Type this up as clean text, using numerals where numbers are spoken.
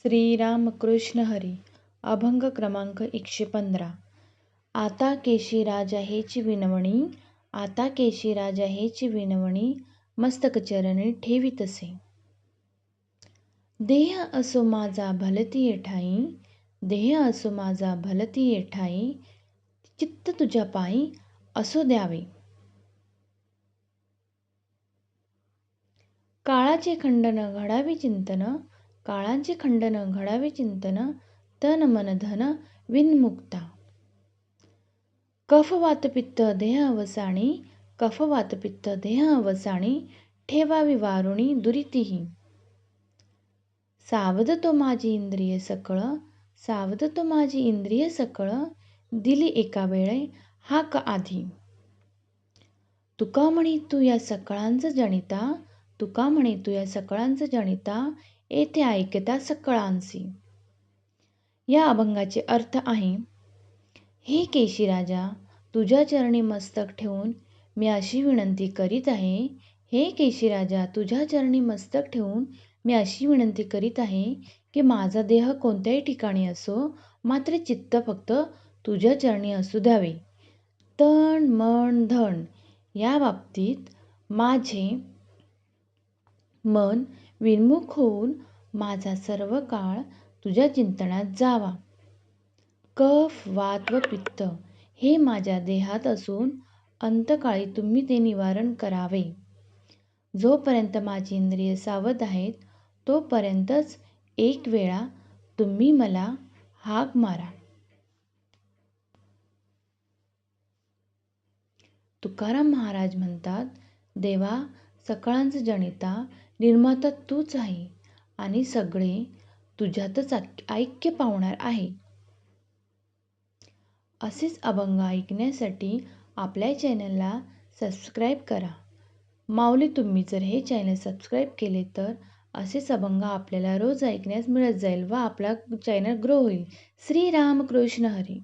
श्रीराम कृष्ण हरी. अभंग क्रमांक 115. आता केशी राजा हेची विनवणी, आता केशी राजा हेची विनवणी, मस्तक चरणी ठेवीतसे. देह असो माझा भलती येठाई, देह असो माझा भलती येठाई, चित्त तुझ्या पायी असो द्यावे. काळाचे खंडन घडावे चिंतन, काळाचे खंडन घडावे चिंतन, तन मन धन विन्मुक्ता. कफ वात पित्त देह अवसानी, कफ वात पित्त देह अवसानी, ठेवावी वारुणी दुरितीही. सावध तो माझी इंद्रिय सकळ, सावध तो माझी इंद्रिय सकळ, दिली एका वेळे हाक आधी. तुका म्हणी तू या सकळांच जनिता, तुका म्हणे तू या सकळांच जनिता, येथे ऐकता सकळांसी. या अभंगाचे अर्थ आहे: हे केशी राजा, तुझ्या चरणी मस्तक ठेवून मी अशी विनंती करीत आहे. हे केशी राजा, तुझ्या चरणी मस्तक ठेवून मी अशी विनंती करीत आहे की माझा देह कोणत्याही ठिकाणी असो, मात्र चित्त फक्त तुझ्या चरणी असू द्यावे. तन मन धन या बाबतीत माझे मन विन्मुख होऊन माझा सर्व काळ तुझ्या चिंतनात जावा. कफ वात व पित्त हे माझ्या देहात असून अंतकाळी तुम्ही ते निवारण करावे. जोपर्यंत माझी इंद्रिय सावध आहेत तोपर्यंतच एक वेळा तुम्ही मला हाक मारा. तुकाराम महाराज म्हणतात, देवा, सकळांचा जनिता, निर्माता तूच आहे आणि सगळे तुझ्यातच ऐक्य पावणार आहे. असेच अभंग ऐकण्यासाठी आपल्या चॅनलला सबस्क्राईब करा. माऊली, तुम्ही जर हे चॅनल सबस्क्राईब केले तर असेच अभंग आपल्याला रोज ऐकण्यास मिळत जाईल व आपला चॅनल ग्रो होईल. श्रीराम कृष्ण हरी.